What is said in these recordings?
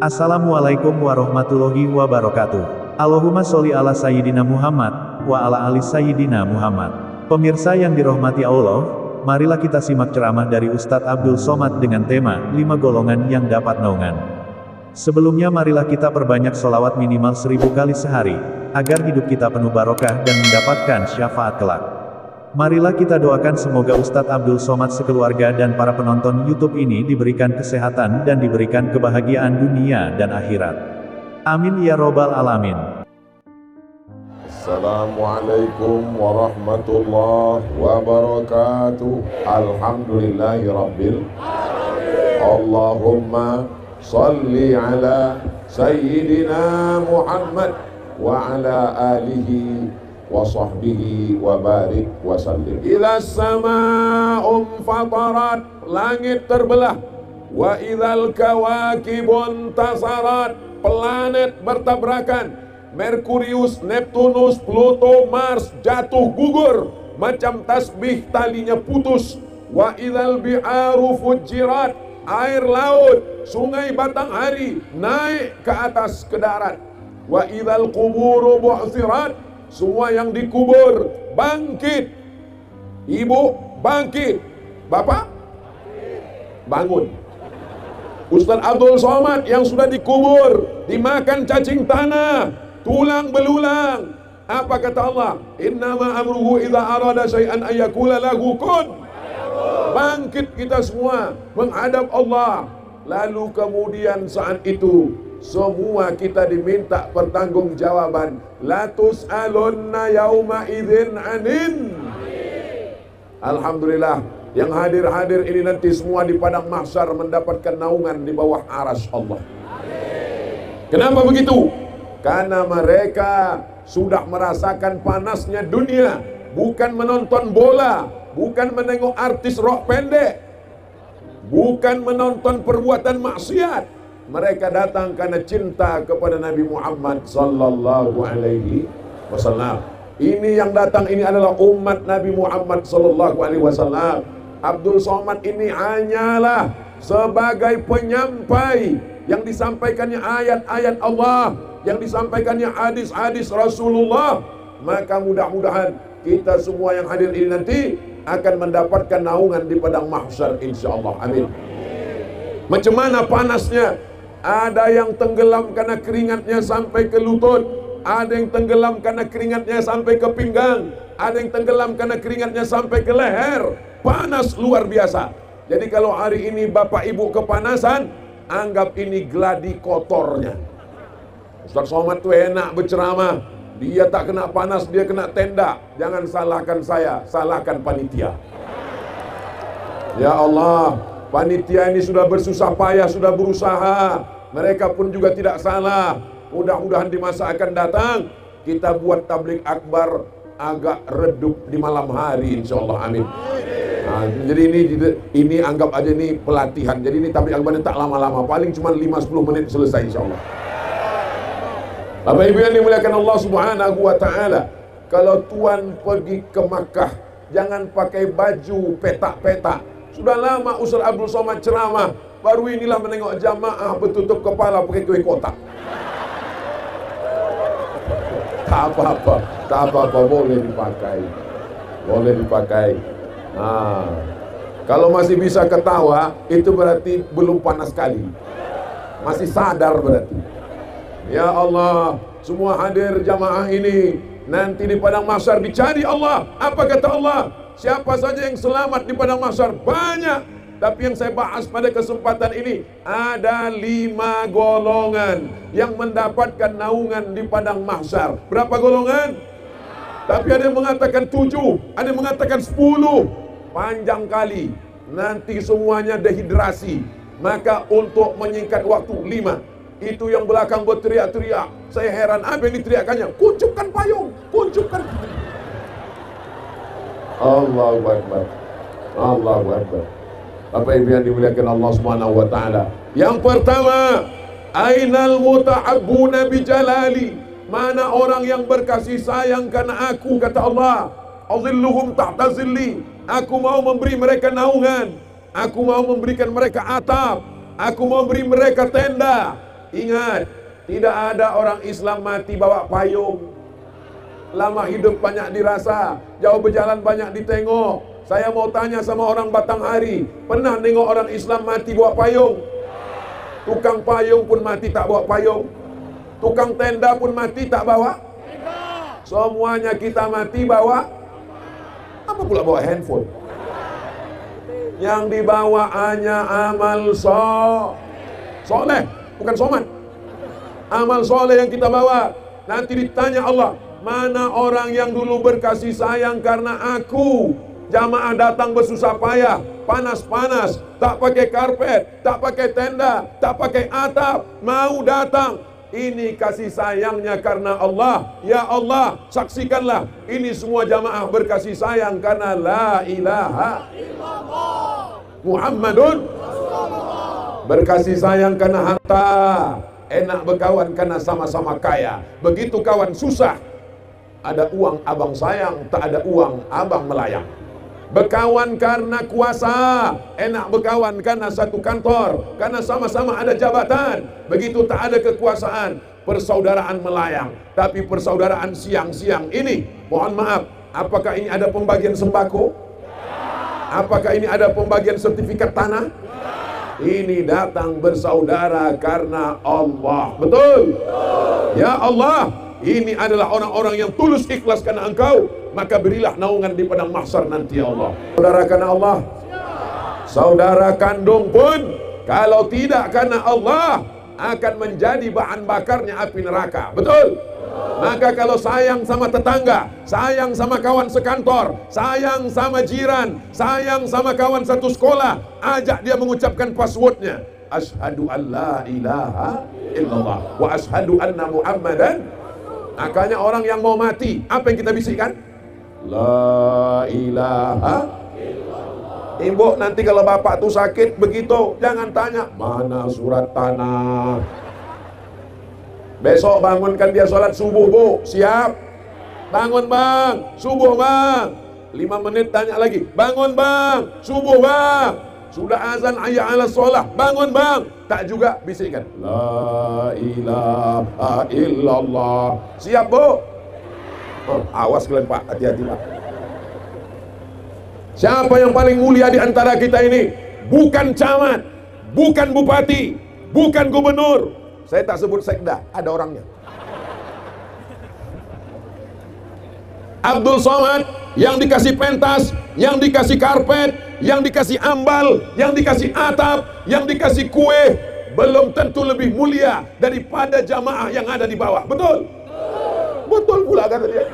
Assalamualaikum warahmatullahi wabarakatuh. Allahumma sholli ala Sayyidina Muhammad, wa ala ali Sayyidina Muhammad. Pemirsa yang dirahmati Allah, marilah kita simak ceramah dari Ustadz Abdul Somad dengan tema, 5 golongan yang dapat naungan. Sebelumnya marilah kita perbanyak sholawat minimal 1000 kali sehari, agar hidup kita penuh barokah dan mendapatkan syafaat kelak. Marilah kita doakan semoga Ustadz Abdul Somad sekeluarga dan para penonton YouTube ini diberikan kesehatan dan diberikan kebahagiaan dunia dan akhirat. Amin ya robbal alamin. Assalamualaikum warahmatullahi wabarakatuh. Alhamdulillahi rabbil Allahumma salli ala Sayyidina Muhammad wa ala alihi wa sahbihi wa barik wa sallim. Idza sama'um fatarat, langit terbelah. Wa idzal kawakibun tasarat, planet bertabrakan. Merkurius, Neptunus, Pluto, Mars jatuh gugur macam tasbih talinya putus. Wa idzal bi'aru fujirat, air laut, sungai Batanghari naik ke atas ke darat. Wa idzal quburu bu'thirat, semua yang dikubur bangkit. Ibu bangkit, bapak bangun. Ustadz Abdul Somad yang sudah dikubur, dimakan cacing tanah, tulang belulang. Apa kata Allah? Innama amruhu idza arada syai'an ayyakula lahu kun. Bangkit kita semua menghadap Allah. Lalu kemudian saat itu semua kita diminta pertanggungjawaban. La tus'alunna yauma idzin anin. Alhamdulillah, yang hadir-hadir ini nanti semua di padang mahsyar mendapatkan naungan di bawah arsy Allah. Kenapa begitu? Karena mereka sudah merasakan panasnya dunia, bukan menonton bola, bukan menengok artis rock pendek, bukan menonton perbuatan maksiat. Mereka datang karena cinta kepada Nabi Muhammad sallallahu alaihi wasallam. Ini yang datang ini adalah umat Nabi Muhammad sallallahu alaihi wasallam. Abdul Somad ini hanyalah sebagai penyampai yang disampaikannya ayat-ayat Allah, yang disampaikannya hadis-hadis Rasulullah. Maka mudah-mudahan kita semua yang hadir ini nanti akan mendapatkan naungan di padang mahsyar insyaallah. Amin. Macam mana panasnya? Ada yang tenggelam karena keringatnya sampai ke lutut, ada yang tenggelam karena keringatnya sampai ke pinggang, ada yang tenggelam karena keringatnya sampai ke leher. Panas luar biasa. Jadi kalau hari ini bapak ibu kepanasan, anggap ini gladi kotornya. Ustadz Somad tuh enak berceramah, dia tak kena panas, dia kena tenda. Jangan salahkan saya, salahkan panitia. Ya Allah, panitia ini sudah bersusah payah, sudah berusaha. Mereka pun juga tidak salah. Mudah-mudahan di masa akan datang kita buat tabligh akbar agak redup di malam hari insyaallah. Amin. Nah, jadi ini anggap aja ini pelatihan. Jadi ini tabligh akbarnya tak lama-lama, paling cuma 5-10 menit selesai insyaallah. Bapak Ibu yang dimuliakan Allah Subhanahu wa taala, kalau tuan pergi ke Makkah jangan pakai baju petak-petak. Sudah lama Ustadz Abdul Somad ceramah, baru inilah menengok jamaah bertutup kepala pakai kue kotak. Tak apa-apa, boleh dipakai. Boleh dipakai. Nah, kalau masih bisa ketawa, itu berarti belum panas sekali. Masih sadar berarti. Ya Allah, semua hadir jamaah ini nanti di padang mahsyar dicari Allah. Apa kata Allah? Siapa saja yang selamat di padang mahsyar? Banyak. Tapi yang saya bahas pada kesempatan ini, ada 5 golongan yang mendapatkan naungan di padang mahsyar. Berapa golongan? Tapi ada yang mengatakan 7, ada yang mengatakan 10. Panjang kali. Nanti semuanya dehidrasi. Maka untuk menyingkat waktu 5. Itu yang belakang berteriak-teriak. Saya heran apa yang diteriakannya? Kuncupkan payung, kuncupkan. Allahu Akbar. Allahu Akbar. Apa yang dimuliakan Allah Subhanahu wa taala. Yang pertama, ainal muta'abbuna bijalali. Mana orang yang berkasih sayang karena aku, kata Allah. Azilluhum tahta zilli. Aku mau memberi mereka naungan. Aku mau memberikan mereka atap. Aku mau beri mereka tenda. Ingat, tidak ada orang Islam mati bawa payung. Lama hidup banyak dirasa, jauh berjalan banyak ditengok. Saya mau tanya sama orang Batanghari, pernah nengok orang Islam mati bawa payung? Tukang payung pun mati tak bawa payung. Tukang tenda pun mati tak bawa. Semuanya kita mati bawa. Apa pula bawa handphone? Yang dibawa hanya amal soleh, bukan somat. Amal soleh yang kita bawa. Nanti ditanya Allah, mana orang yang dulu berkasih sayang karena aku? Jamaah datang bersusah payah, panas-panas, tak pakai karpet, tak pakai tenda, tak pakai atap, mau datang. Ini kasih sayangnya karena Allah. Ya Allah, saksikanlah, ini semua jamaah berkasih sayang karena la ilaha illallah Muhammadun Rasulullah. Berkasih sayang karena harta, enak berkawan karena sama-sama kaya. Begitu kawan susah, ada uang abang sayang, tak ada uang abang melayang. Berkawan karena kuasa, enak berkawan karena satu kantor, karena sama-sama ada jabatan. Begitu tak ada kekuasaan, persaudaraan melayang. Tapi persaudaraan siang-siang ini, mohon maaf, apakah ini ada pembagian sembako? Apakah ini ada pembagian sertifikat tanah? Ini datang bersaudara karena Allah. Betul? Ya Allah, ini adalah orang-orang yang tulus ikhlas karena Engkau, maka berilah naungan di padang mahsyar nanti ya Allah. Saudara karena Allah, saudara kandung pun kalau tidak karena Allah akan menjadi bahan bakarnya api neraka. Betul? Maka kalau sayang sama tetangga, sayang sama kawan sekantor, sayang sama jiran, sayang sama kawan satu sekolah, ajak dia mengucapkan passwordnya, asyhadu an la ilaha illallah wa asyhadu anna muhammadan. Makanya orang yang mau mati, apa yang kita bisikkan? La ilaha illallah. Ibu, nanti kalau bapak tuh sakit begitu, jangan tanya mana surat tanah. Besok bangunkan dia sholat subuh, Bu. Siap? Bangun bang, subuh bang. 5 menit tanya lagi, bangun bang, subuh bang. Sudah azan hayya 'alas shalah, bangun bang. Tak juga bisikkan la ilaha illallah. Siap, Bu? Oh, awas kalian Pak, hati-hati Pak. Siapa yang paling mulia di antara kita ini? Bukan camat, bukan bupati, bukan gubernur. Saya tak sebut sekda, ada orangnya. Abdul Somad yang dikasih pentas, yang dikasih karpet, yang dikasih ambal, yang dikasih atap, yang dikasih kue, belum tentu lebih mulia daripada jamaah yang ada di bawah. Betul? Betul pula kata dia.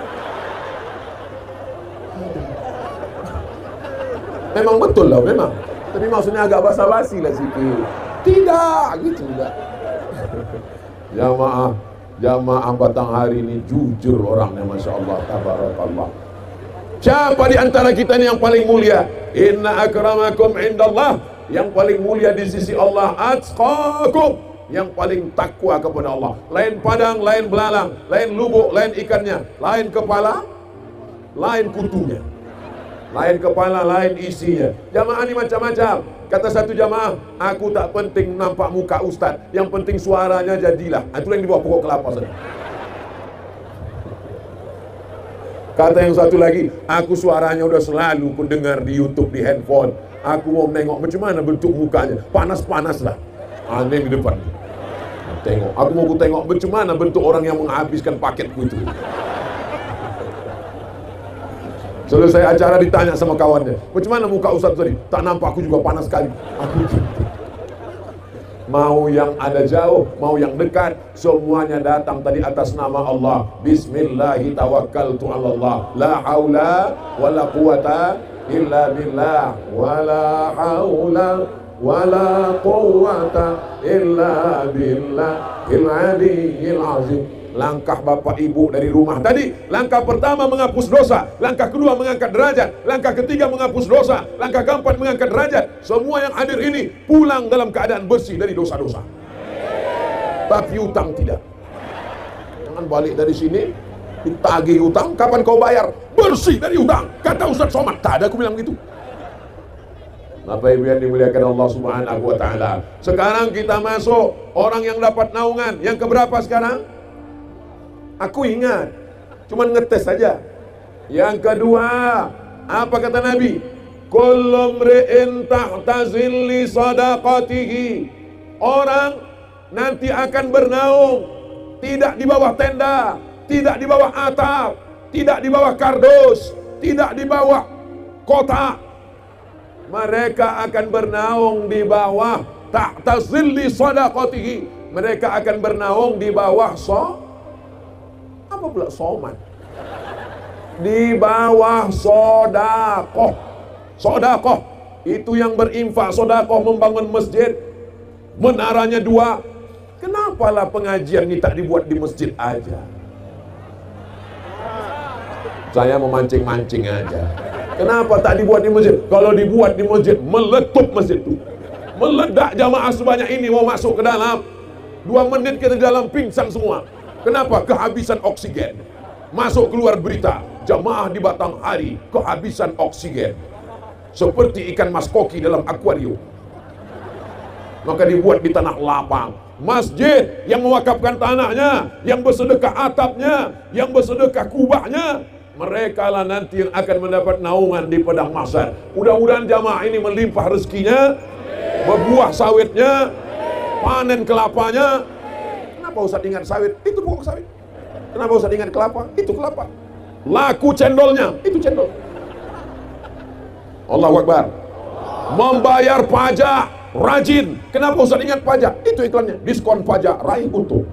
Memang betul lah, memang. Tapi maksudnya agak basa-basi lah sikit. Tidak, gitu enggak. Jamaah Batanghari ini jujur orangnya, masya Allah, tabarakallah. Siapa di antara kita ini yang paling mulia? Inna akramakum indallah, yang paling mulia di sisi Allah, atqakum, yang paling takwa kepada Allah. Lain padang, lain belalang, lain lubuk, lain ikannya, lain kepala, lain kutunya, lain kepala, lain isinya. Jamaah ini macam-macam. Kata satu jamaah, aku tak penting nampak muka ustaz, yang penting suaranya jadilah. Itulah yang dibawa pokok kelapa saja. Kata yang satu lagi, aku suaranya udah selalu ku dengar di YouTube, di handphone. Aku mau nengok macam mana bentuk mukanya, panas-panas lah. Aneh di depan. Tengok, aku mau ku tengok macam mana bentuk orang yang menghabiskan paketku itu. Selesai acara ditanya sama kawannya, macam mana muka Ustaz tadi? Tak nampak, aku juga panas sekali. Aku gitu. Mau yang ada jauh, mau yang dekat, semuanya datang tadi atas nama Allah. Bismillahi tawakkaltu 'ala Allah. La haula wala quwata illa billah. Wala haula wala quwata illa billahil aliyyil azim. Langkah bapak ibu dari rumah tadi, langkah pertama menghapus dosa, langkah kedua mengangkat derajat, langkah ketiga menghapus dosa, langkah keempat mengangkat derajat. Semua yang hadir ini pulang dalam keadaan bersih dari dosa-dosa. Tapi utang tidak. Jangan balik dari sini ditagih utang, kapan kau bayar? Bersih dari utang. Kata Ustaz Somad, tak ada aku bilang gitu. Bapak Ibu yang dimuliakan Allah Subhanahu wa taala. Sekarang kita masuk orang yang dapat naungan. Yang keberapa sekarang? Aku ingat. Cuman ngetes saja. Yang kedua, apa kata Nabi? Kullu mri'in ta'tazil li sadaqatihi. Orang nanti akan bernaung tidak di bawah tenda, tidak di bawah atap, tidak di bawah kardus, tidak di bawah kotak. Mereka akan bernaung di bawah ta'tazilli sadaqatihi. Mereka akan bernaung di bawah apa pula soman? Di bawah sodakoh. Sodakoh itu yang berinfak. Sodakoh membangun masjid, menaranya 2. Kenapalah pengajian ini tak dibuat di masjid aja? Saya memancing-mancing aja. Kenapa tak dibuat di masjid? Kalau dibuat di masjid, meletup masjid itu. Meledak jamaah sebanyak ini mau masuk ke dalam. 2 menit kita di dalam pingsan semua. Kenapa? Kehabisan oksigen. Masuk keluar berita, jamaah di Batanghari kehabisan oksigen. Seperti ikan mas koki dalam akuarium. Maka dibuat di tanah lapang. Masjid yang mewakafkan tanahnya, yang bersedekah atapnya, yang bersedekah kubahnya, mereka lah nanti yang akan mendapat naungan di padang mahsyar. Mudah-mudahan jamaah ini melimpah rezekinya, berbuah sawitnya, panen kelapanya. Kenapa Ustaz ingat sawit? Itu pokok sawit. Kenapa Ustaz ingat kelapa? Itu kelapa. Laku cendolnya, itu cendol. Allahu Akbar. Membayar pajak, rajin. Kenapa Ustaz ingat pajak? Itu iklannya, diskon pajak, raih untung.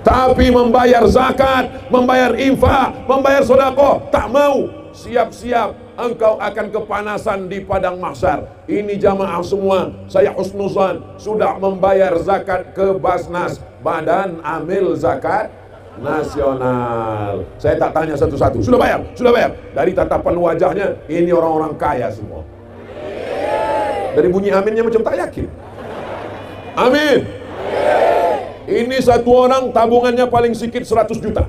Tapi membayar zakat, membayar infak, membayar sedekah, tak mau. Siap-siap engkau akan kepanasan di padang mahsyar. Ini jamaah semua, saya husnuzan sudah membayar zakat ke Basnas, Badan Amil Zakat Nasional. Saya tak tanya satu-satu. Sudah bayar? Sudah bayar. Dari tatapan wajahnya, ini orang-orang kaya semua. Dari bunyi aminnya macam tak yakin. Amin. Ini satu orang tabungannya paling sedikit 100 juta.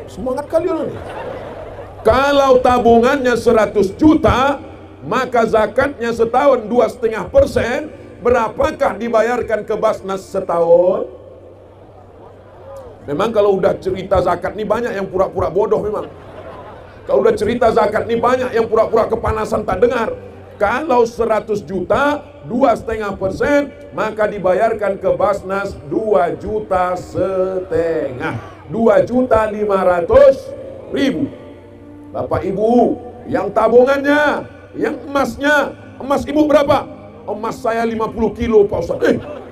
Semangat kalian ini. Kalau tabungannya 100 juta, maka zakatnya setahun 2,5%. Berapakah dibayarkan ke Basnas setahun? Memang kalau udah cerita zakat ini banyak yang pura-pura bodoh memang. Kalau udah cerita zakat ini banyak yang pura-pura kepanasan tak dengar. Kalau 100 juta 2,5%, maka dibayarkan ke Basnas 2,5 juta. 2.500.000. Bapak Ibu yang tabungannya, yang emasnya, emas Ibu berapa? Emas saya 50 kilo Pak Ustaz.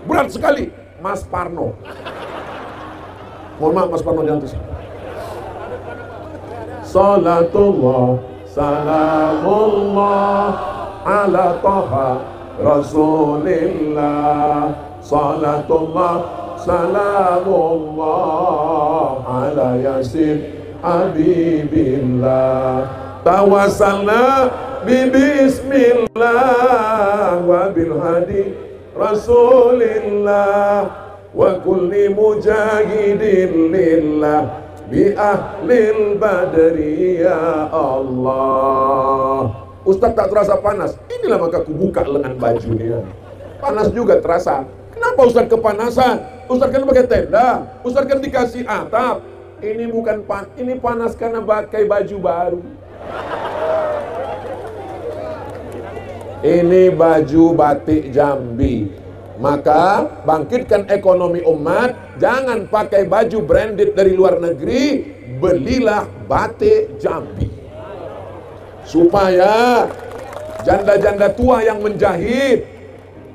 Berat sekali. Mas Parno. Mohon maaf Mas Parno, jangan kesini. Salatullah salamullah ala taha Rasulillah. Salatullah salamullah ala yasin Habibillah. Tawassalna bismillah wa bil hadi Rasulillah wa kulli mujahidin lillah bi ahlil badri ya Allah. Ustaz tak terasa panas. Inilah maka ku buka lengan baju dia. Panas juga terasa. Kenapa Ustaz kepanasan? Ustaz kan pakai tenda, Ustaz kan dikasih atap. Ini bukan ini panas karena pakai baju baru. Ini baju batik Jambi. Maka bangkitkan ekonomi umat, jangan pakai baju branded dari luar negeri, belilah batik Jambi. Supaya janda-janda tua yang menjahit,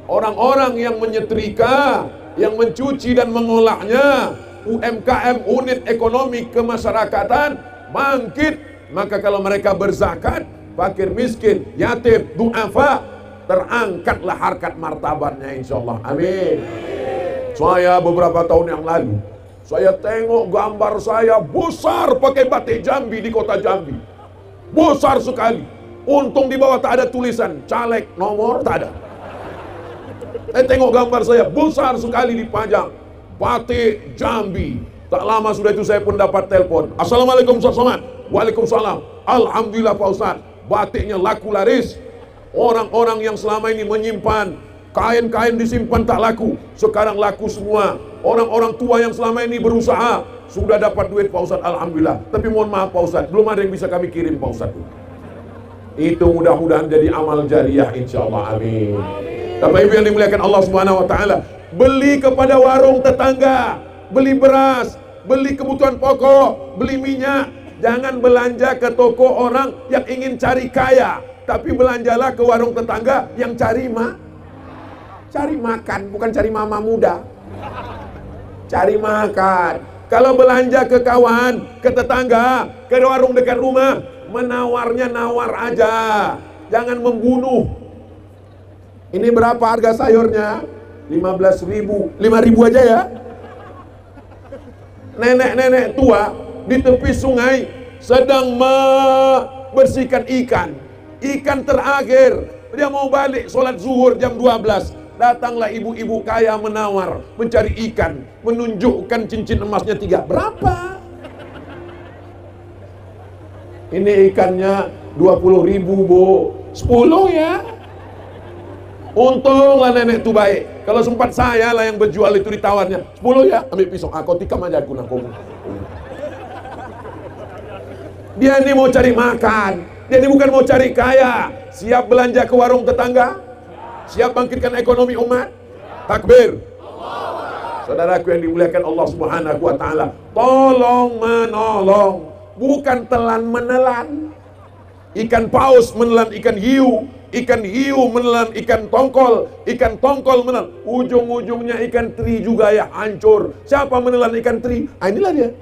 orang-orang yang menyetrika, yang mencuci dan mengolahnya, UMKM, unit ekonomi kemasyarakatan bangkit. Maka kalau mereka berzakat, fakir miskin, yatim, du'afa, terangkatlah harkat martabatnya insyaallah. Amin. Saya beberapa tahun yang lalu, saya tengok gambar saya besar pakai batik Jambi di kota Jambi. Besar sekali. Untung di bawah tak ada tulisan caleg nomor, tak ada. Saya tengok gambar saya besar sekali dipajang batik Jambi. Tak lama sudah itu saya pun dapat telepon. Assalamualaikum Ustaz Somad. Waalaikumsalam. Alhamdulillah Pak Ustaz, batiknya laku laris. Orang-orang yang selama ini menyimpan kain-kain disimpan tak laku, sekarang laku semua. Orang-orang tua yang selama ini berusaha sudah dapat duit Pak Ustaz, Alhamdulillah. Tapi mohon maaf Pak Ustaz, belum ada yang bisa kami kirim Pak Ustaz. Itu mudah-mudahan jadi amal jariah insyaallah, amin. Bapak Ibu yang dimuliakan Allah Subhanahu wa taala, beli kepada warung tetangga, beli beras, beli kebutuhan pokok, beli minyak. Jangan belanja ke toko orang yang ingin cari kaya, tapi belanjalah ke warung tetangga yang cari makan, bukan cari mama muda. Cari makan. Kalau belanja ke kawan, ke tetangga, ke warung dekat rumah, menawarnya nawar aja, jangan membunuh. Ini berapa harga sayurnya? 15.000, 5.000 aja ya. Nenek-nenek tua di tepi sungai sedang membersihkan ikan. Ikan terakhir, dia mau balik sholat zuhur jam 12. Datanglah ibu-ibu kaya menawar, mencari ikan, menunjukkan cincin emasnya 3. Berapa? Ini ikannya 20.000 bu, 10 ya. Untunglah nenek itu baik. Kalau sempat saya lah yang berjual itu ditawarnya 10 ya, ambil pisau, kau tikam aja aku. Dia ini mau cari makan, dia ini bukan mau cari kaya. Siap belanja ke warung tetangga, siap bangkitkan ekonomi umat. Takbir. Saudaraku yang dimuliakan Allah Subhanahu wa taala, tolong menolong, bukan telan menelan. Ikan paus menelan ikan hiu, ikan hiu menelan ikan tongkol menelan, ujung-ujungnya ikan teri juga ya hancur. Siapa menelan ikan teri? Inilah dia.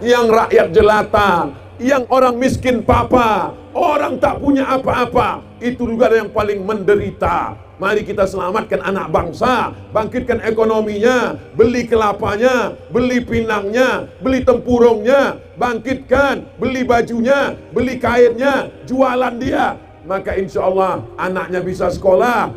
Yang rakyat jelata, yang orang miskin papa, orang tak punya apa-apa, itu juga yang paling menderita. Mari kita selamatkan anak bangsa, bangkitkan ekonominya, beli kelapanya, beli pinangnya, beli tempurungnya, bangkitkan, beli bajunya, beli kainnya, jualan dia. Maka insya Allah anaknya bisa sekolah,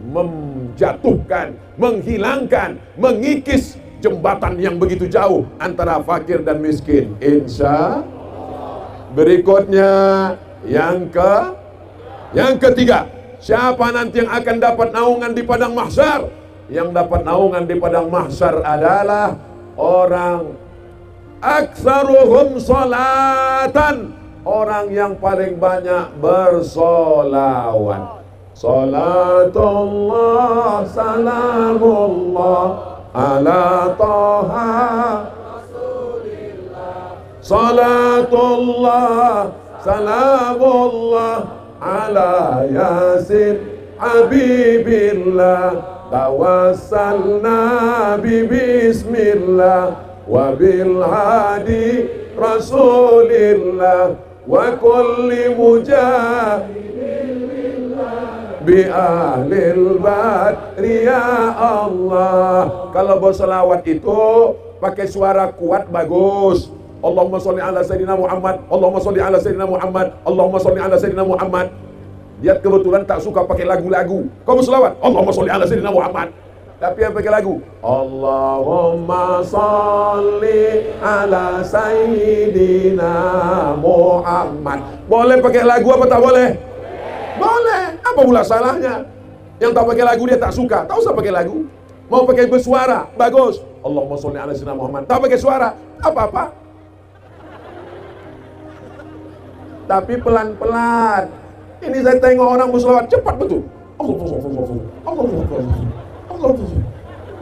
menjatuhkan, menghilangkan, mengikis jembatan yang begitu jauh antara fakir dan miskin. Insya berikutnya yang ketiga, siapa nanti yang akan dapat naungan di padang mahsyar? Yang dapat naungan di padang mahsyar adalah orang aktsaruhum salatan, orang yang paling banyak bersolawat. Salatullah salamullah ala Taha Rasulillah. Salatullah salamullah ala Yasin Habibillah. Tawassalna bismillah wa bil hadi Rasulillah wa kulli mujahidin bi ahlil badri ya Allah. Kalau berselawat itu pakai suara kuat bagus. Allahumma sholli ala sayyidina Muhammad, Allahumma sholli ala sayyidina Muhammad, Allahumma sholli ala sayyidina Muhammad. Dia kebetulan tak suka pakai lagu-lagu. Kau berselawat, Allahumma sholli ala sayyidina Muhammad. Tapi yang pakai lagu, Allahumma sholli ala sayyidina Muhammad. Boleh pakai lagu apa tak boleh? Boleh. Apa pula salahnya? Yang tak pakai lagu dia tak suka. Tak usah pakai lagu. Mau pakai bersuara, bagus. Allahumma sholli ala sayyidina Muhammad. Tak pakai suara, apa-apa. Tapi pelan-pelan. Ini saya tengok orang berselawat cepat betul.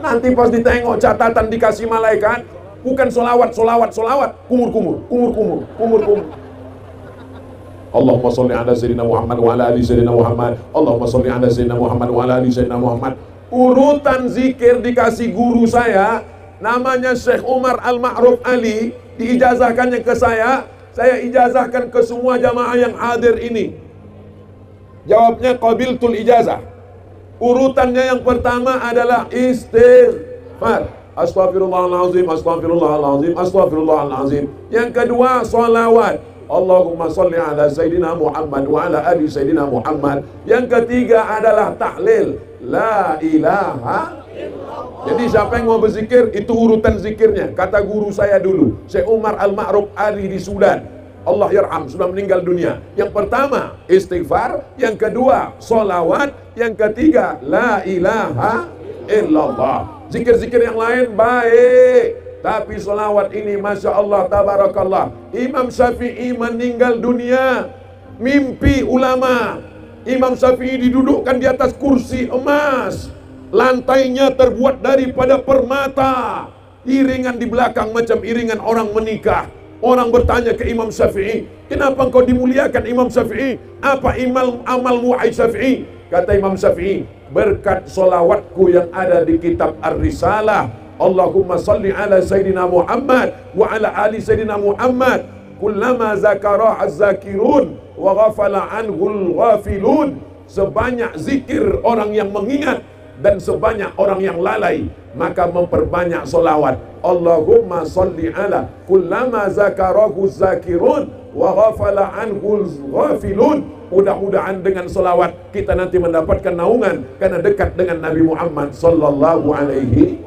Nanti pas ditengok catatan dikasih malaikat, bukan solawat, kumur. Allahumma sholli ala sayyidina Muhammad wa ala ali sayyidina Muhammad. Allahumma sholli ala sayyidina Muhammad wa ala ali sayyidina Muhammad. Urutan zikir dikasih guru saya, namanya Syekh Umar Al-Ma'ruf Ali, diijazahkannya ke saya ijazahkan ke semua jamaah yang hadir ini. Jawabnya qabiltul ijazah. Urutannya yang pertama adalah istighfar. Astaghfirullahalazim, astaghfirullahalazim, astaghfirullahalazim. Yang kedua salawat. Allahumma sholli ala sayyidina Muhammad wa ala ali sayyidina Muhammad. Yang ketiga adalah tahlil la ilaha Jadi siapa yang mau berzikir, itu urutan zikirnya. Kata guru saya dulu, Syekh Umar Al-Ma'ruf Ali di Sudan, Allah yarham, sudah meninggal dunia. Yang pertama istighfar, yang kedua sholawat, yang ketiga la ilaha illallah. Zikir-zikir yang lain baik, tapi sholawat ini Masya Allah, tabarakallah. Imam Syafi'i meninggal dunia, mimpi ulama. Imam Syafi'i didudukkan di atas kursi emas, lantainya terbuat daripada permata, iringan di belakang macam iringan orang menikah. Orang bertanya ke Imam Syafi'i, kenapa engkau dimuliakan Imam Syafi'i? Apa amalmu wahai Syafi'i? Kata Imam Syafi'i, berkat solawatku yang ada di kitab Ar-Risalah, Allahumma salli ala Sayyidina Muhammad wa ala ali Sayyidina Muhammad, kullama zakara az-zakirun wa ghafala anhul ghafilun. Sebanyak zikir orang yang mengingat dan sebanyak orang yang lalai, maka memperbanyak solawat. Allahumma salli ala kullama zakarahu zakirun wa ghafala anhul ghafilun. Mudah-mudahan dengan solawat kita nanti mendapatkan naungan karena dekat dengan Nabi Muhammad sallallahu alaihi.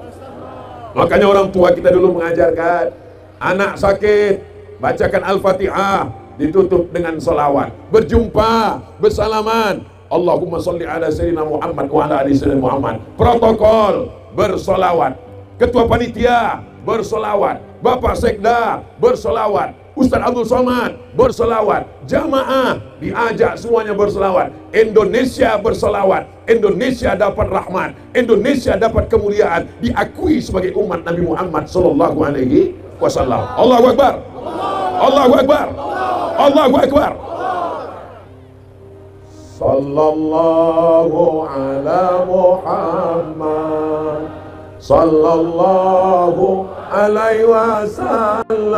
Makanya orang tua kita dulu mengajarkan, anak sakit bacakan Al-Fatihah, ditutup dengan solawat. Berjumpa, bersalaman, Allahumma salli ala Sayyidina Muhammad wa ala ali Sayyidina Muhammad. Protokol, bersolawat. Ketua panitia, bersolawat. Bapak Sekda, bersolawat. Ustaz Abdul Somad, bersolawat. Jamaah, diajak semuanya bersolawat. Indonesia bersolawat. Indonesia dapat rahmat. Indonesia dapat kemuliaan. Diakui sebagai umat Nabi Muhammad sallallahu alaihi wasallam. Allahu Akbar. Allahu Akbar. Allahu Akbar. Sallallahu ala Muhammad sallallahu alaihi wasallam.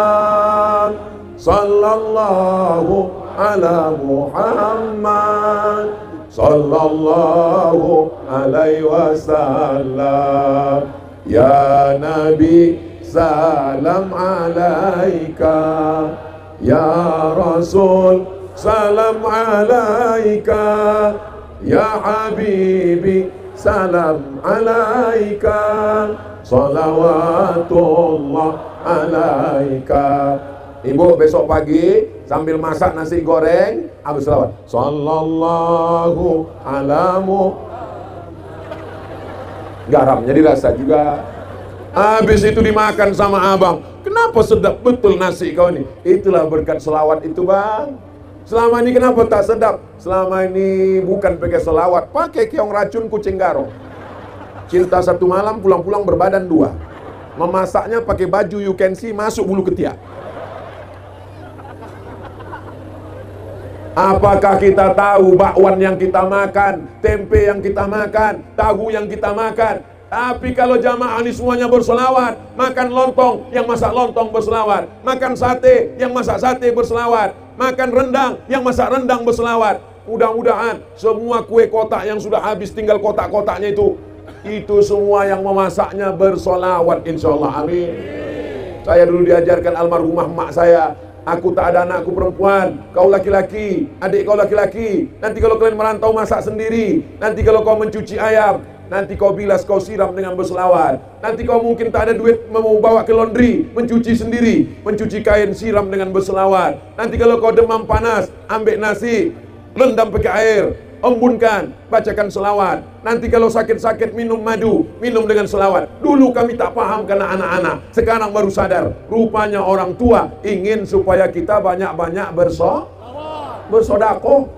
Sallallahu ala Muhammad sallallahu alaihi wasallam. Ya Nabi salam alaika, ya Rasul salam alaika, ya Habibi salam alaika, salawatullah alaika. Ibu besok pagi sambil masak nasi goreng, habis selawat sallallahu alamu, garamnya dirasa juga. Habis itu dimakan sama abang. Kenapa sedap betul nasi kau ini? Itulah berkat selawat itu, bang. Selama ini kenapa tak sedap? Selama ini bukan pakai selawat, pakai keong racun kucing garong. Cinta satu malam, pulang-pulang berbadan dua. Memasaknya pakai baju you can see, masuk bulu ketiak. Apakah kita tahu bakwan yang kita makan, tempe yang kita makan, tahu yang kita makan? Tapi kalau jamaah ini semuanya berselawat, makan lontong, yang masak lontong berselawat, makan sate, yang masak sate berselawat, makan rendang, yang masak rendang berselawat. Mudah-mudahan semua kue kotak yang sudah habis tinggal kotak-kotaknya itu semua yang memasaknya bersolawat, insya Allah, amin. Saya dulu diajarkan almarhumah mak saya, aku tak ada anakku perempuan, kau laki-laki, adik kau laki-laki. Nanti kalau kalian merantau masak sendiri. Nanti kalau kau mencuci ayam, nanti kau bilas, kau siram dengan berselawat. Nanti kau mungkin tak ada duit mau bawa ke laundry, mencuci sendiri, mencuci kain, siram dengan berselawat. Nanti kalau kau demam panas, ambil nasi, rendam pakai air, embunkan, bacakan selawat. Nanti kalau sakit-sakit minum madu, minum dengan selawat. Dulu kami tak paham karena anak-anak, sekarang baru sadar. Rupanya orang tua ingin supaya kita banyak-banyak bersodakoh.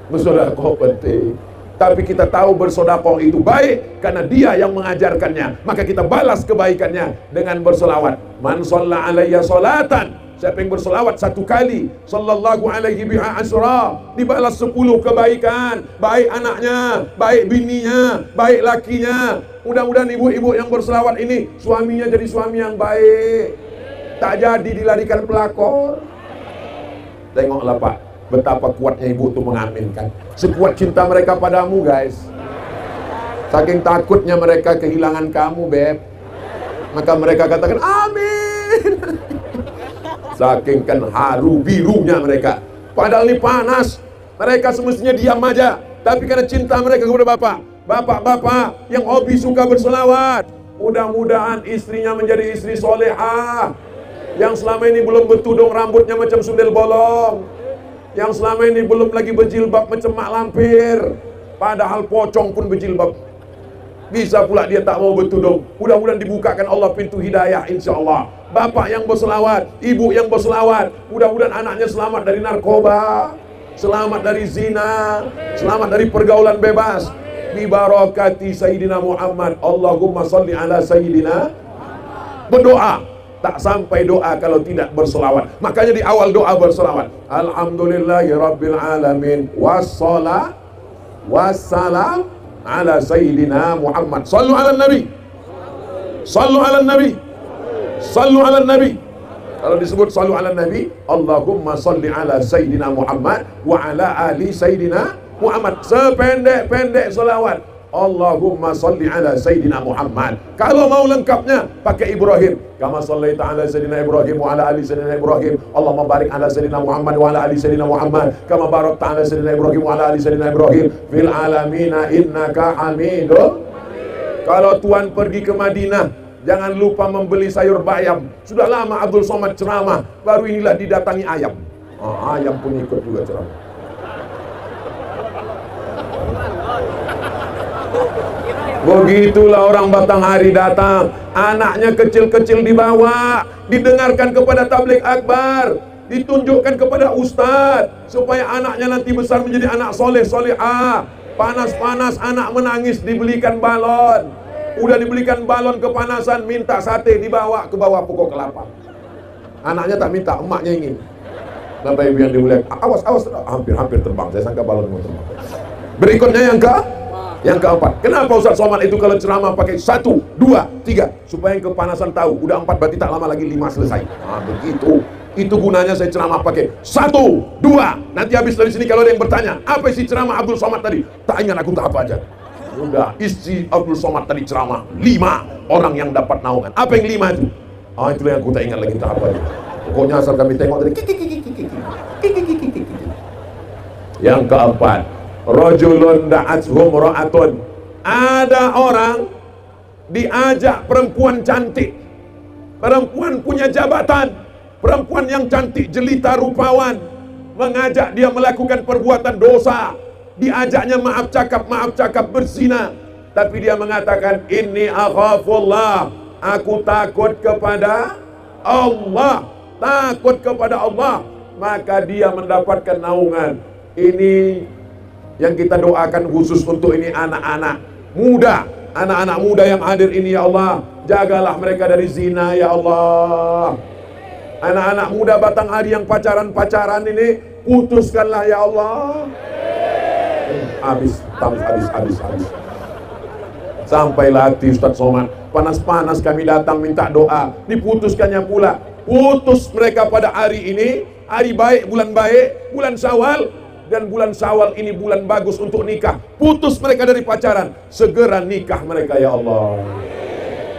Bersodakoh penting. Tapi kita tahu bersodakoh itu baik karena dia yang mengajarkannya. Maka kita balas kebaikannya dengan bersolawat. Man shalla alayya sholatan, siapa yang bersolawat satu kali, sallallahu alaihi biha asyra, dibalas 10 kebaikan. Baik anaknya, baik bininya, baik lakinya. Mudah-mudahan ibu-ibu yang bersolawat ini suaminya jadi suami yang baik, tak jadi dilarikan pelakor. Tengoklah Pak, betapa kuatnya ibu itu mengaminkan. Sekuat cinta mereka padamu, guys. Saking takutnya mereka kehilangan kamu, Beb, maka mereka katakan amin. Saking kan haru birunya mereka. Padahal ini panas, mereka semestinya diam aja. Tapi karena cinta mereka kepada Bapak, Bapak-bapak yang hobi suka berselawat, mudah-mudahan istrinya menjadi istri solehah, yang selama ini belum bertudung rambutnya macam sundel bolong, yang selama ini belum lagi berjilbab macam mak lampir, padahal pocong pun berjilbab. Bisa pula dia tak mau bertudung. Mudah-mudahan dibukakan Allah pintu hidayah, insya Allah. Bapak yang berselawat, ibu yang berselawat, mudah-mudahan anaknya selamat dari narkoba, selamat dari zina, selamat dari pergaulan bebas. Bi barakati Sayyidina Muhammad. Allahumma salli ala Sayyidina. Berdoa, tak sampai doa kalau tidak berselawat. Makanya di awal doa berselawat. Alhamdulillahi Rabbil Alamin. Wassalam ala Sayyidina Muhammad. Sallu ala Nabi. Sallu ala Nabi. Sallu ala Nabi. Kalau disebut sallu ala Nabi, Allahumma salli ala Sayyidina Muhammad wa ala ali Sayyidina Muhammad. Sependek-pendek salawat, Allahumma salli ala Sayyidina Muhammad. Kalau mau lengkapnya pakai Ibrahim. Kama sallaita ala Sayyidina Ibrahim wa ala ali Sayyidina Ibrahim. Allahumma barik ala Sayyidina Muhammad wa ala ali Sayyidina Muhammad. Kama barakta ala Sayyidina Ibrahim wa ala ali Sayyidina Ibrahim fil alamina innaka hamidun. Kalau tuan pergi ke Madinah, jangan lupa membeli sayur bayam. Sudah lama Abdul Somad ceramah, baru inilah didatangi ayam. Ayam pun ikut juga ceramah. Begitulah orang Batanghari datang, anaknya kecil-kecil dibawa, didengarkan kepada tabligh akbar, ditunjukkan kepada ustadz, supaya anaknya nanti besar menjadi anak soleh solehah. Panas-panas anak menangis, dibelikan balon. Udah dibelikan balon kepanasan, minta sate, dibawa ke bawah pokok kelapa. Anaknya tak minta, emaknya ingin. Bapak ibu yang dimuliakan, awas, hampir terbang. Saya sangka balon mau terbang. Berikutnya yang keempat. Kenapa Ustaz Somad itu kalau ceramah pakai 1, 2, 3, supaya yang kepanasan tahu, udah 4 berarti tak lama lagi 5 selesai. Begitu. Itu gunanya saya ceramah pakai 1, 2. Nanti habis dari sini kalau ada yang bertanya, apa isi ceramah Abdul Somad tadi? Tak ingat aku tak apa aja. Udah, isi Abdul Somad tadi ceramah 5 orang yang dapat naungan. Apa yang 5 itu? Itulah yang aku tak ingat lagi tak apa aja. Pokoknya asal kami tengok tadi. Yang keempat, rajulun da'athum ra'atun. Ada orang diajak perempuan cantik, perempuan punya jabatan, perempuan yang cantik, jelita, rupawan, mengajak dia melakukan perbuatan dosa. Diajaknya maaf cakap berzina, tapi dia mengatakan inni akhafullah, aku takut kepada Allah, takut kepada Allah. Maka dia mendapatkan naungan. Ini yang kita doakan khusus untuk ini anak-anak muda, anak-anak muda yang hadir ini ya Allah, jagalah mereka dari zina ya Allah. Anak-anak muda Batanghari yang pacaran ini, putuskanlah ya Allah. Habis. Sampailah hati Ustaz Somad, panas-panas kami datang minta doa, diputuskannya pula. Putus mereka pada hari ini, hari baik, bulan Syawal. Dan bulan Syawal ini bulan bagus untuk nikah. Putus mereka dari pacaran, segera nikah mereka ya Allah.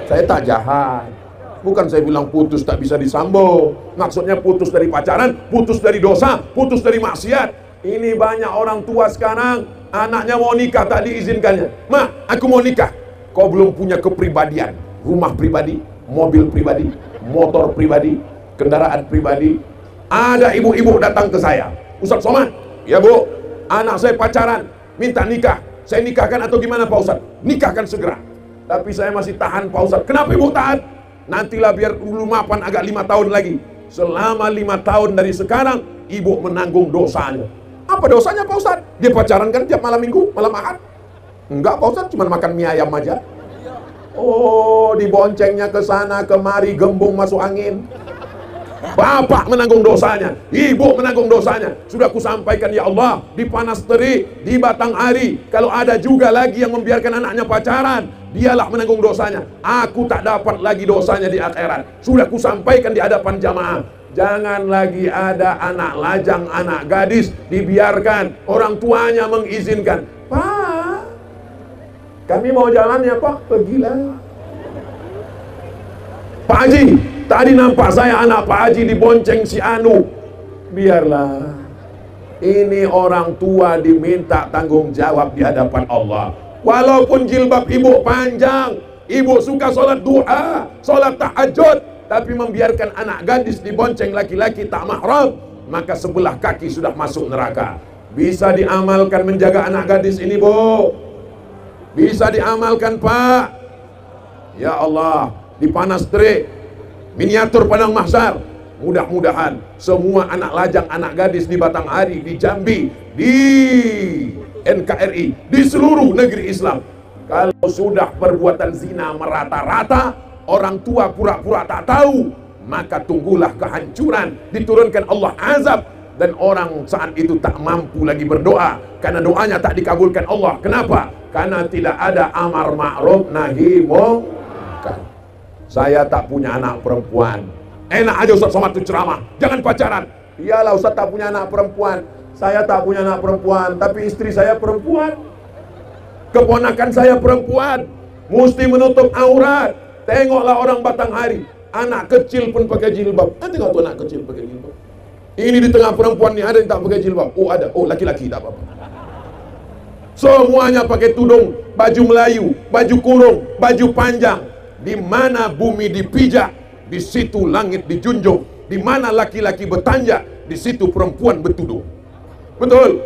Saya tak jahat, bukan saya bilang putus tak bisa disambung. Maksudnya putus dari pacaran, putus dari dosa, putus dari maksiat. Ini banyak orang tua sekarang, anaknya mau nikah tak diizinkannya. Mak, aku mau nikah. Kau belum punya kepribadian, rumah pribadi, mobil pribadi, motor pribadi, kendaraan pribadi. Ada ibu-ibu datang ke saya, Ustaz Somad, ya bu, anak saya pacaran, minta nikah. Saya nikahkan atau gimana Pak Ustaz? Nikahkan segera. Tapi saya masih tahan Pak Ustaz. Kenapa ibu tahan? Nantilah biar dulu mapan agak 5 tahun lagi. Selama 5 tahun dari sekarang, ibu menanggung dosanya. Apa dosanya Pak Ustaz? Dia pacaran kan tiap malam minggu, malam Ahad? Enggak Pak Ustaz, cuma makan mie ayam aja. Oh, diboncengnya ke sana kemari, gembung masuk angin. Bapak menanggung dosanya, ibu menanggung dosanya. Sudah kusampaikan ya Allah, di panas terik, di Batanghari, kalau ada juga lagi yang membiarkan anaknya pacaran, dialah menanggung dosanya. Aku tak dapat lagi dosanya di akhirat. Sudah kusampaikan di hadapan jamaah. Jangan lagi ada anak lajang, anak gadis dibiarkan, orang tuanya mengizinkan. Pak, kami mau jalan ya Pak, pergilah. Pak Haji, tadi nampak saya anak Pak Haji dibonceng si Anu. Biarlah. Ini orang tua diminta tanggung jawab di hadapan Allah. Walaupun jilbab ibu panjang, ibu suka sholat duha, sholat tahajud, tapi membiarkan anak gadis dibonceng laki-laki tak mahram, maka sebelah kaki sudah masuk neraka. Bisa diamalkan menjaga anak gadis ini, Bu? Bisa diamalkan, Pak? Ya Allah, dipanas terik, miniatur padang mahsyar. Mudah-mudahan semua anak lajang, anak gadis di Batanghari, di Jambi, di NKRI, di seluruh negeri Islam, kalau sudah perbuatan zina merata-rata, orang tua pura-pura tak tahu, maka tunggulah kehancuran, diturunkan Allah azab, dan orang saat itu tak mampu lagi berdoa karena doanya tak dikabulkan Allah. Kenapa? Karena tidak ada amar ma'ruf nahi munkar. Saya tak punya anak perempuan. Enak aja Ustaz Somad itu ceramah, jangan pacaran. Iyalah Ustaz tak punya anak perempuan. Saya tak punya anak perempuan, tapi istri saya perempuan, keponakan saya perempuan, mesti menutup aurat. Tengoklah orang Batanghari, anak kecil pun pakai jilbab. Tengok tuh anak kecil pakai jilbab. Ini di tengah perempuan nih ada yang tak pakai jilbab. Oh ada, oh laki-laki tak apa-apa. Semuanya pakai tudung, baju Melayu, baju kurung, baju panjang. Di mana bumi dipijak, di situ langit dijunjung. Di mana laki-laki bertanjak, di situ perempuan bertudung. Betul?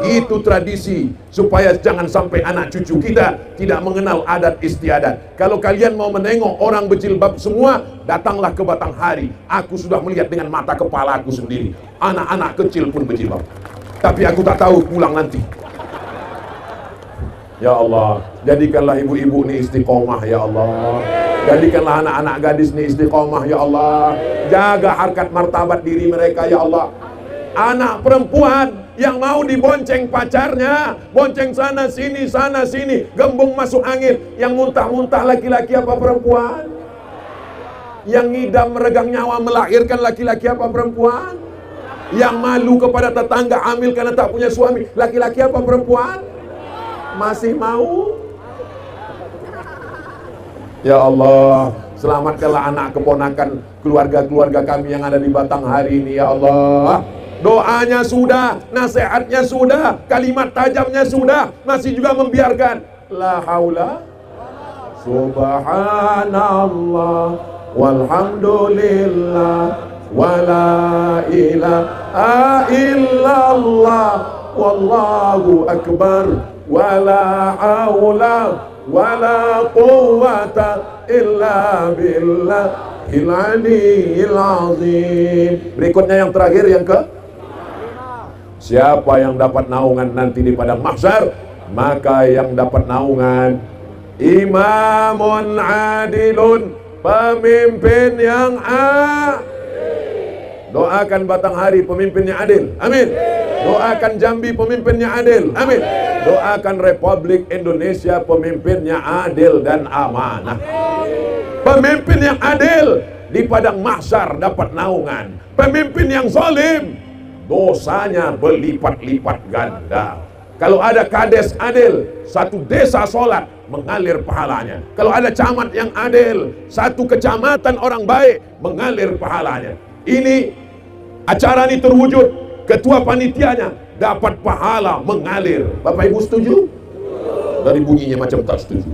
Itu tradisi supaya jangan sampai anak cucu kita tidak mengenal adat istiadat. Kalau kalian mau menengok orang berjilbab semua, datanglah ke Batanghari. Aku sudah melihat dengan mata kepala aku sendiri. Anak-anak kecil pun berjilbab. Tapi aku tak tahu pulang nanti. Ya Allah, jadikanlah ibu-ibu ini istiqomah ya Allah. Jadikanlah anak-anak gadis ini istiqomah ya Allah. Jaga harkat martabat diri mereka ya Allah. Anak perempuan yang mau dibonceng pacarnya, bonceng sana sini, gembung masuk angin. Yang muntah-muntah laki-laki apa perempuan? Yang ngidam meregang nyawa melahirkan laki-laki apa perempuan? Yang malu kepada tetangga hamil karena tak punya suami, laki-laki apa perempuan? Masih mau? Ya Allah, selamatkanlah anak keponakan keluarga-keluarga kami yang ada di Batanghari ini ya Allah. Doanya sudah, nasihatnya sudah, kalimat tajamnya sudah, masih juga membiarkan. La haula subhanallah walhamdulillah wala ilaha illallah wallahu akbar wala haula wala quwwata illa billahil aliyyil azim. Berikutnya yang terakhir, yang ke siapa yang dapat naungan nanti di padang mahsyar? Maka yang dapat naungan imamun adilun, pemimpin yang doakan Batanghari pemimpinnya adil, amin. Doakan Jambi pemimpinnya adil, amin. Doakan Republik Indonesia pemimpinnya adil dan amanah. Pemimpin yang adil di padang mahsyar dapat naungan. Pemimpin yang zalim dosanya berlipat-lipat ganda. Kalau ada kades adil, satu desa sholat mengalir pahalanya. Kalau ada camat yang adil, satu kecamatan orang baik mengalir pahalanya. Ini acara ini terwujud, ketua panitianya dapat pahala mengalir. Bapak Ibu setuju? Dari bunyinya macam tak setuju.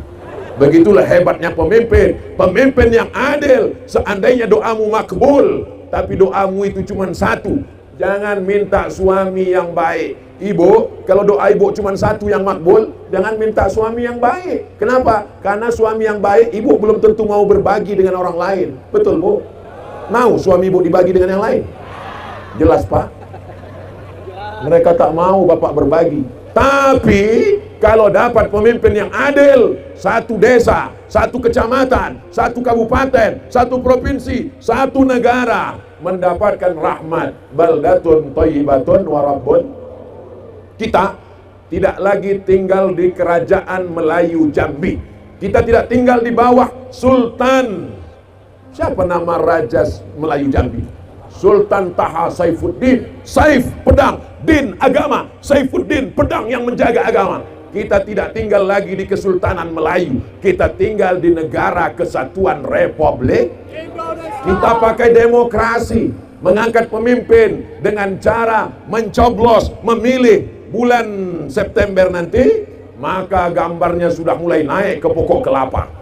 Begitulah hebatnya pemimpin. Pemimpin yang adil. Seandainya doamu makbul, tapi doamu itu cuma satu, jangan minta suami yang baik. Ibu, kalau doa ibu cuma satu yang makbul, jangan minta suami yang baik. Kenapa? Karena suami yang baik, ibu belum tentu mau berbagi dengan orang lain. Betul, Bu? Mau suami ibu dibagi dengan yang lain? Jelas, Pak? Mereka tak mau Bapak berbagi. Tapi kalau dapat pemimpin yang adil, satu desa, satu kecamatan, satu kabupaten, satu provinsi, satu negara mendapatkan rahmat. Baldatun thayyibatun wa rabbun. Kita tidak lagi tinggal di kerajaan Melayu Jambi. Kita tidak tinggal di bawah Sultan. Siapa nama Raja Melayu Jambi? Sultan Taha Saifuddin. Saif pedang, din agama. Saifuddin pedang yang menjaga agama. Kita tidak tinggal lagi di Kesultanan Melayu. Kita tinggal di Negara Kesatuan Republik Indonesia. Kita pakai demokrasi, mengangkat pemimpin dengan cara mencoblos, memilih bulan September nanti, maka gambarnya sudah mulai naik ke pokok kelapa.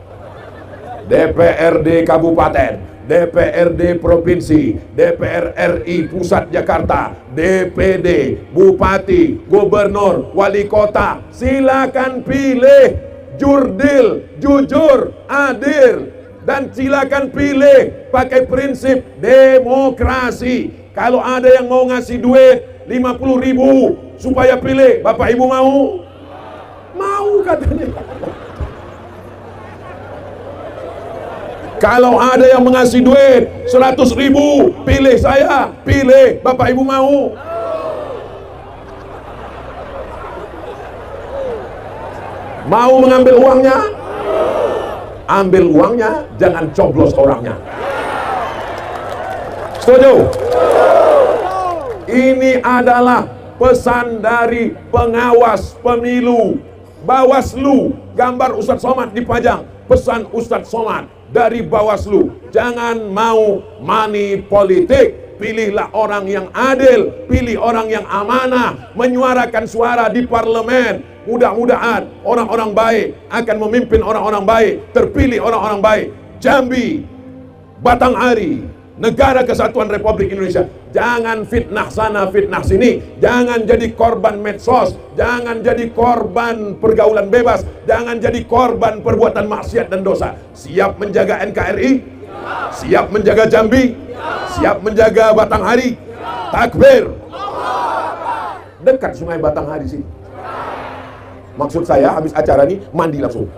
DPRD Kabupaten, DPRD Provinsi, DPR RI Pusat Jakarta, DPD, Bupati, Gubernur, Wali Kota, silakan pilih jurdil, jujur, adil, dan silakan pilih pakai prinsip demokrasi. Kalau ada yang mau ngasih duit 50.000 supaya pilih, Bapak Ibu mau? Mau katanya. Kalau ada yang mengasih duit 100.000, pilih saya, pilih, Bapak Ibu mau? Mau mengambil uangnya? Ambil uangnya, jangan coblos orangnya. Setuju? Ini adalah pesan dari pengawas pemilu. Bawaslu, gambar Ustadz Somad dipajang. Pesan Ustadz Somad dari Bawaslu, jangan mau money politik. Pilihlah orang yang adil, pilih orang yang amanah, menyuarakan suara di parlemen. Mudah-mudahan orang-orang baik akan memimpin orang-orang baik, terpilih orang-orang baik. Jambi, Batanghari, Negara Kesatuan Republik Indonesia. Jangan fitnah sana, fitnah sini. Jangan jadi korban medsos. Jangan jadi korban pergaulan bebas. Jangan jadi korban perbuatan maksiat dan dosa. Siap menjaga NKRI? Siap menjaga Jambi? Siap menjaga Batanghari? Takbir! Dekat Sungai Batanghari sih. Maksud saya habis acara ini mandi langsung.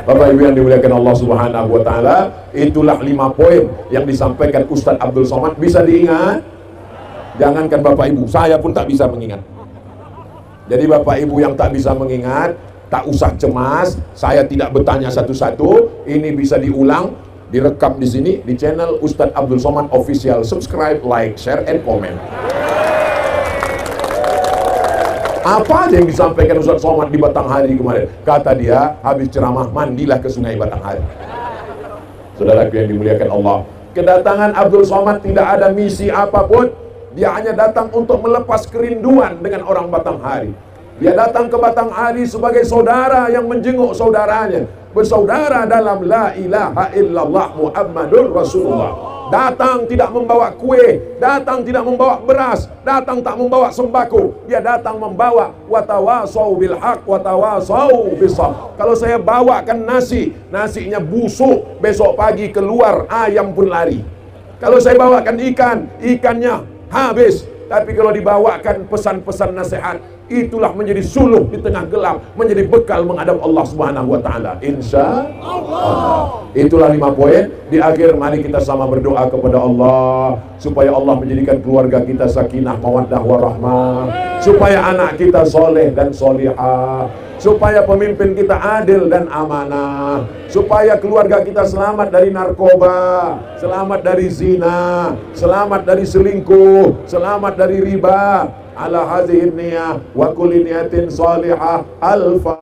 Bapak Ibu yang dimuliakan Allah Subhanahu wa taala, itulah 5 poin yang disampaikan Ustadz Abdul Somad. Bisa diingat? Jangankan Bapak Ibu, saya pun tak bisa mengingat. Jadi Bapak Ibu yang tak bisa mengingat, tak usah cemas, saya tidak bertanya satu-satu. Ini bisa diulang, direkam di sini di channel Ustadz Abdul Somad Official. Subscribe, like, share, and comment. Apa aja yang disampaikan Ustadz Somad di Batanghari kemarin? Kata dia, habis ceramah mandilah ke Sungai Batanghari. Saudaraku yang dimuliakan Allah, kedatangan Abdul Somad tidak ada misi apapun. Dia hanya datang untuk melepas kerinduan dengan orang Batanghari. Dia datang ke Batanghari sebagai saudara yang menjenguk saudaranya, bersaudara dalam la ilaha illallah Muhammadur Rasulullah. Datang tidak membawa kue, datang tidak membawa beras, datang tak membawa sembako. Dia datang membawa watawasau bil haq, watawasau bis sabr. Kalau saya bawakan nasi, nasinya busuk, besok pagi keluar ayam pun lari. Kalau saya bawakan ikan, ikannya habis. Tapi kalau dibawakan pesan-pesan nasihat, itulah menjadi suluh di tengah gelap, menjadi bekal menghadap Allah Subhanahu wa taala. Insya Allah. Itulah 5 poin. Di akhir mari kita sama berdoa kepada Allah supaya Allah menjadikan keluarga kita sakinah, mawaddah, warahmah, supaya anak kita soleh dan solihah, supaya pemimpin kita adil dan amanah, supaya keluarga kita selamat dari narkoba, selamat dari zina, selamat dari selingkuh, selamat dari riba. Ala hadhihi niyah wa kulli niyatin salihah. Alfa